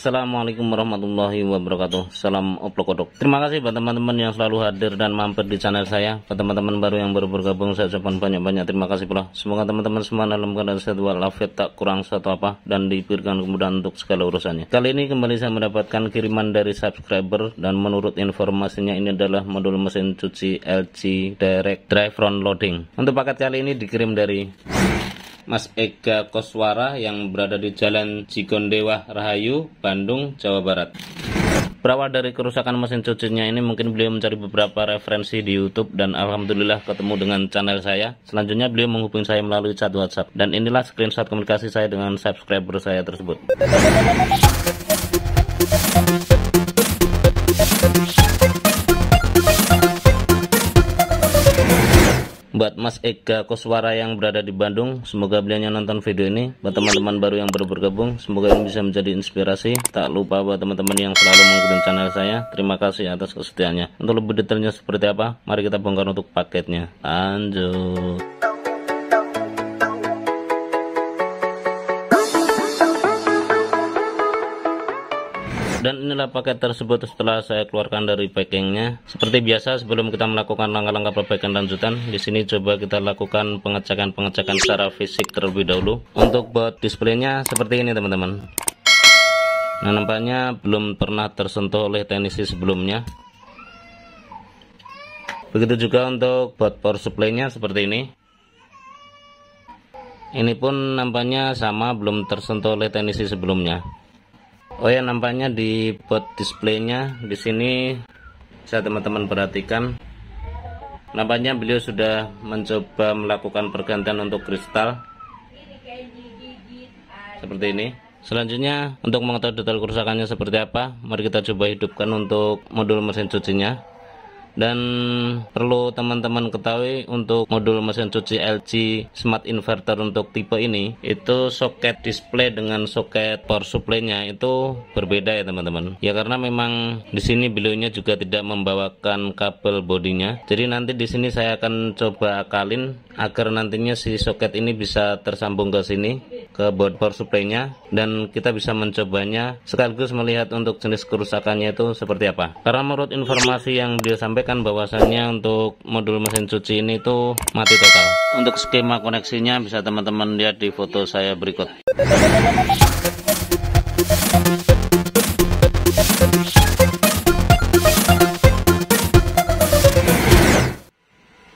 Assalamualaikum warahmatullahi wabarakatuh. Salam oplok kodok. Terima kasih buat teman-teman yang selalu hadir dan mampir di channel saya. Buat teman-teman baru yang baru bergabung, saya ucapkan banyak-banyak terima kasih pula. Semoga teman-teman semua dalam keadaan sehat walafiat, tak kurang satu apa, dan diberikan kemudahan untuk segala urusannya. Kali ini kembali saya mendapatkan kiriman dari subscriber, dan menurut informasinya ini adalah modul mesin cuci LG Direct Dry Front Loading. Untuk paket kali ini dikirim dari Mas Ega Koswara yang berada di Jalan Cigondewa Rahayu, Bandung, Jawa Barat. Berawal dari kerusakan mesin cucinya ini, mungkin beliau mencari beberapa referensi di YouTube dan alhamdulillah ketemu dengan channel saya. Selanjutnya beliau menghubungi saya melalui chat WhatsApp, dan inilah screenshot komunikasi saya dengan subscriber saya tersebut. Buat Mas Ega Koswara yang berada di Bandung, semoga beliaunya nonton video ini. Buat teman-teman baru yang baru bergabung, semoga ini bisa menjadi inspirasi. Tak lupa buat teman-teman yang selalu mengikuti channel saya, terima kasih atas kesetiaannya. Untuk lebih detailnya seperti apa, mari kita bongkar untuk paketnya. Lanjut. Dan inilah paket tersebut setelah saya keluarkan dari packingnya. Seperti biasa, sebelum kita melakukan langkah-langkah perbaikan lanjutan, di sini coba kita lakukan pengecekan secara fisik terlebih dahulu. Untuk baut displaynya seperti ini teman-teman. Nah, nampaknya belum pernah tersentuh oleh teknisi sebelumnya. Begitu juga untuk baut power supply-nya seperti ini. Ini pun nampaknya sama, belum tersentuh oleh teknisi sebelumnya. Oh ya, nampaknya di baut displaynya di sini, saya teman-teman perhatikan, nampaknya beliau sudah mencoba melakukan pergantian untuk kristal seperti ini. Selanjutnya, untuk mengetahui detail kerusakannya seperti apa, mari kita coba hidupkan untuk modul mesin cucinya. Dan perlu teman-teman ketahui, untuk modul mesin cuci LG Smart Inverter untuk tipe ini, itu soket display dengan soket power supply-nya itu berbeda ya teman-teman. Ya karena memang di sini beliaunya juga tidak membawakan kabel bodinya. Jadi nanti di sini saya akan coba akalin agar nantinya si soket ini bisa tersambung ke sini, ke board power supply-nya, dan kita bisa mencobanya sekaligus melihat untuk jenis kerusakannya itu seperti apa. Karena menurut informasi yang beliau sampaikan, bahwasannya untuk modul mesin cuci ini tuh mati total. Untuk skema koneksinya bisa teman-teman lihat di foto saya berikut.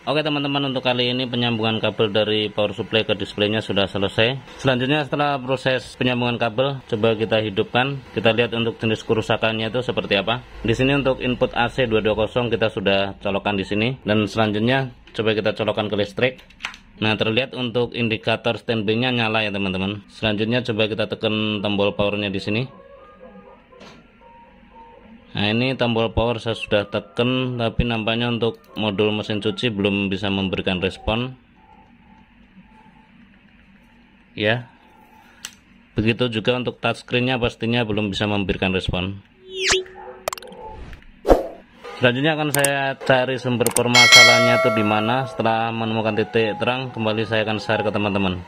Oke teman-teman, untuk kali ini penyambungan kabel dari power supply ke displaynya sudah selesai. Selanjutnya setelah proses penyambungan kabel, coba kita hidupkan. Kita lihat untuk jenis kerusakannya itu seperti apa. Di sini untuk input AC 220 kita sudah colokkan di sini, dan selanjutnya coba kita colokkan ke listrik. Nah, terlihat untuk indikator standby-nya nyala ya teman-teman. Selanjutnya coba kita tekan tombol powernya di sini. Nah, ini tombol power saya sudah tekan, tapi nampaknya untuk modul mesin cuci belum bisa memberikan respon. Ya. Begitu juga untuk touchscreen-nya pastinya belum bisa memberikan respon. Selanjutnya akan saya cari sumber permasalahannya itu di mana. Setelah menemukan titik terang, kembali saya akan share ke teman-teman.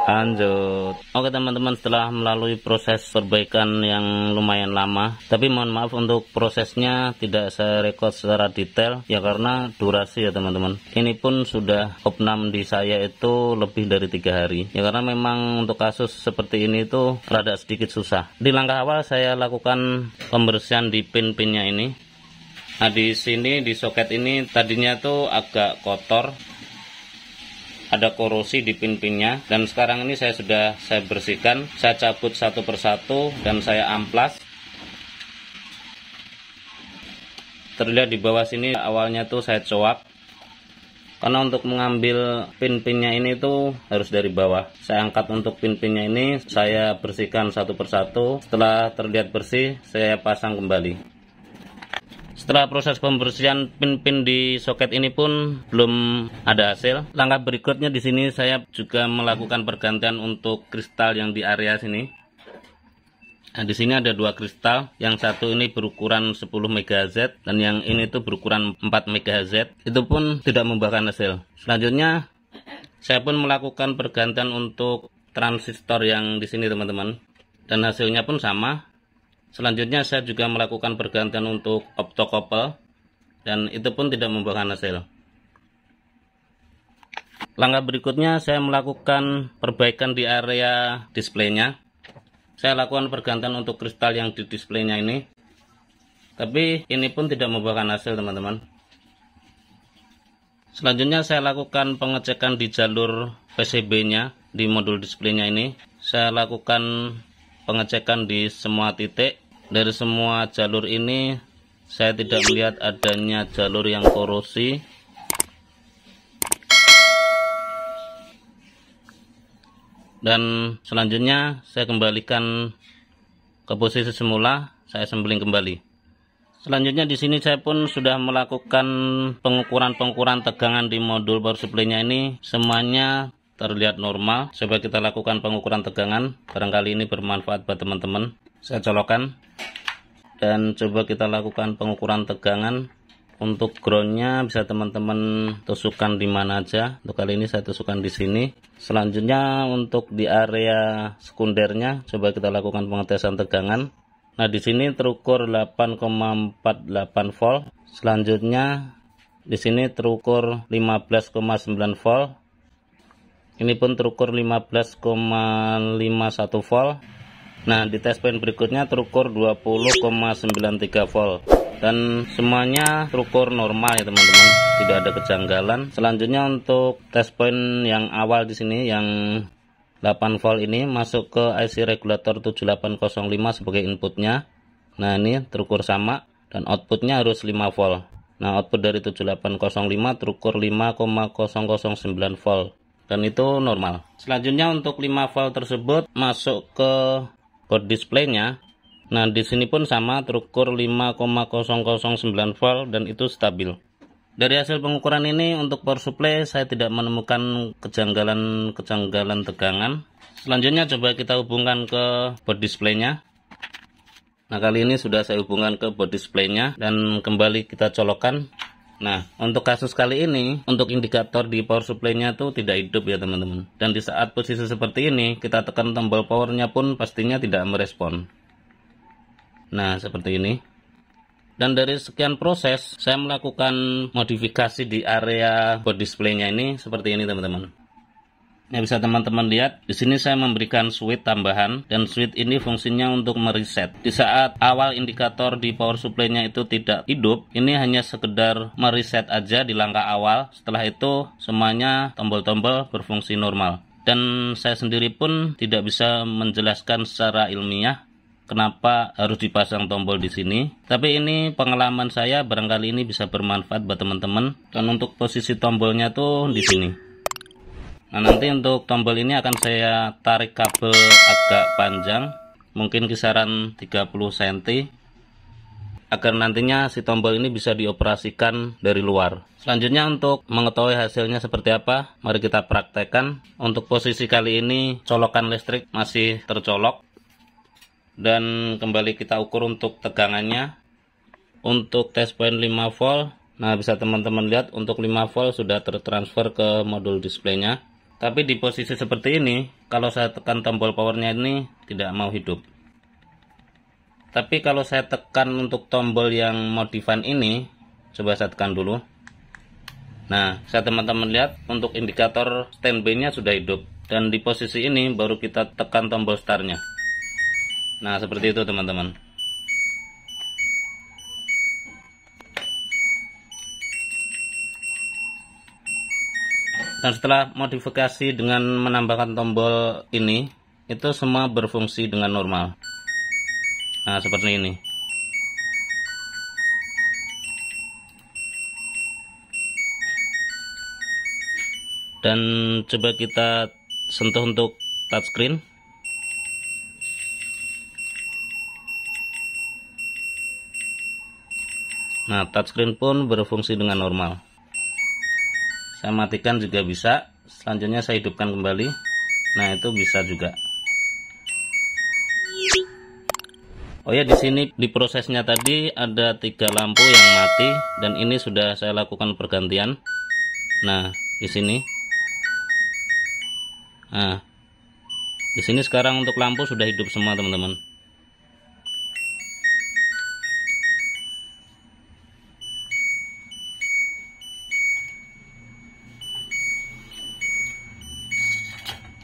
Lanjut. Oke teman-teman, setelah melalui proses perbaikan yang lumayan lama, tapi mohon maaf untuk prosesnya tidak saya record secara detail ya karena durasi ya teman-teman. Ini pun sudah opnam di saya itu lebih dari 3 hari ya, karena memang untuk kasus seperti ini itu rada sedikit susah. Di langkah awal saya lakukan pembersihan di pin-pinnya ini. Nah, di sini di soket ini tadinya tuh agak kotor, ada korosi di pin-pinnya, dan sekarang ini saya sudah bersihkan, saya cabut satu persatu dan saya amplas. Terlihat di bawah sini awalnya tuh saya coak, karena untuk mengambil pin-pinnya ini tuh harus dari bawah. Saya angkat untuk pin-pinnya ini, saya bersihkan satu persatu. Setelah terlihat bersih, saya pasang kembali. Setelah proses pembersihan pin-pin di soket ini pun belum ada hasil. Langkah berikutnya di sini saya juga melakukan pergantian untuk kristal yang di area sini. Nah, di sini ada 2 kristal. Yang satu ini berukuran 10 MHz dan yang ini tuh berukuran 4 MHz. Itu pun tidak membuahkan hasil. Selanjutnya saya pun melakukan pergantian untuk transistor yang di sini teman-teman. Dan hasilnya pun sama. Selanjutnya saya juga melakukan pergantian untuk optokopel, dan itu pun tidak membuahkan hasil. Langkah berikutnya saya melakukan perbaikan di area displaynya. Saya lakukan pergantian untuk kristal yang di displaynya ini, tapi ini pun tidak membuahkan hasil, teman-teman. Selanjutnya saya lakukan pengecekan di jalur PCB-nya di modul displaynya ini. Saya lakukan pengecekan di semua titik. Dari semua jalur ini saya tidak melihat adanya jalur yang korosi. Dan selanjutnya saya kembalikan ke posisi semula, saya sembling kembali. Selanjutnya di sini saya pun sudah melakukan pengukuran tegangan di modul power supply-nya ini. Semuanya terlihat normal. Coba kita lakukan pengukuran tegangan, barangkali ini bermanfaat buat teman-teman. Saya colokkan dan coba kita lakukan pengukuran tegangan. Untuk groundnya bisa teman-teman tusukkan di mana aja. Untuk kali ini saya tusukkan di sini. Selanjutnya untuk di area sekundernya coba kita lakukan pengetesan tegangan. Nah, di sini terukur 8,48 volt. Selanjutnya di sini terukur 15,9 volt. Ini pun terukur 15,51 volt. Nah, di test point berikutnya terukur 20,93 volt. Dan semuanya terukur normal ya teman-teman, tidak ada kejanggalan. Selanjutnya untuk test point yang awal di sini yang 8 volt ini masuk ke IC regulator 7805 sebagai inputnya. Nah, ini terukur sama dan outputnya harus 5 volt. Nah, output dari 7805 terukur 5,009 volt dan itu normal. Selanjutnya untuk 5 volt tersebut masuk ke board displaynya. Nah, di sini pun sama, terukur 5,009 volt dan itu stabil. Dari hasil pengukuran ini untuk power supply saya tidak menemukan kejanggalan tegangan. Selanjutnya coba kita hubungkan ke board displaynya. Nah, kali ini sudah saya hubungkan ke board displaynya dan kembali kita colokkan. Nah, untuk kasus kali ini untuk indikator di power supply-nya itu tidak hidup ya teman-teman. Dan di saat posisi seperti ini kita tekan tombol powernya pun pastinya tidak merespon. Nah, seperti ini. Dan dari sekian proses saya melakukan modifikasi di area board display-nya ini seperti ini teman-teman. Nah, bisa teman-teman lihat di sini saya memberikan switch tambahan dan switch ini fungsinya untuk mereset. Di saat awal indikator di power supply-nya itu tidak hidup, ini hanya sekedar mereset aja di langkah awal. Setelah itu semuanya tombol-tombol berfungsi normal. Dan saya sendiri pun tidak bisa menjelaskan secara ilmiah kenapa harus dipasang tombol di sini. Tapi ini pengalaman saya, barangkali ini bisa bermanfaat buat teman-teman. Dan untuk posisi tombolnya tuh di sini. Nah, nanti untuk tombol ini akan saya tarik kabel agak panjang, mungkin kisaran 30 cm, agar nantinya si tombol ini bisa dioperasikan dari luar. Selanjutnya untuk mengetahui hasilnya seperti apa, mari kita praktekkan. Untuk posisi kali ini colokan listrik masih tercolok. Dan kembali kita ukur untuk tegangannya. Untuk test point 5 volt. Nah, bisa teman-teman lihat untuk 5 volt sudah tertransfer ke modul displaynya. Tapi di posisi seperti ini, kalau saya tekan tombol powernya ini tidak mau hidup. Tapi kalau saya tekan untuk tombol yang modifan ini, coba saya tekan dulu. Nah, saya teman-teman lihat untuk indikator standby-nya sudah hidup. Dan di posisi ini baru kita tekan tombol start-nya. Nah, seperti itu teman-teman. Dan setelah modifikasi dengan menambahkan tombol ini, itu semua berfungsi dengan normal. Nah, seperti ini. Dan coba kita sentuh untuk touchscreen. Nah, touchscreen pun berfungsi dengan normal. Saya matikan juga bisa. Selanjutnya saya hidupkan kembali. Nah, itu bisa juga. Oh ya, di sini di prosesnya tadi ada 3 lampu yang mati dan ini sudah saya lakukan pergantian. Nah, di sini. Nah, di sini sekarang untuk lampu sudah hidup semua, teman-teman.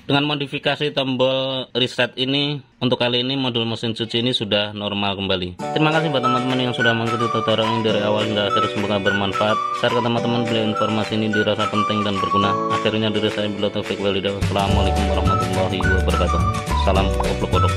Dengan modifikasi tombol reset ini, untuk kali ini modul mesin cuci ini sudah normal kembali. Terima kasih buat teman-teman yang sudah mengikuti tutorial ini dari awal hingga akhir. Semoga bermanfaat. Share ke teman-teman bila informasi ini dirasa penting dan berguna. Akhirnya dari saya, bila taufik walhidayah. Wassalamualaikum warahmatullahi wabarakatuh. Salam goblok-goblok.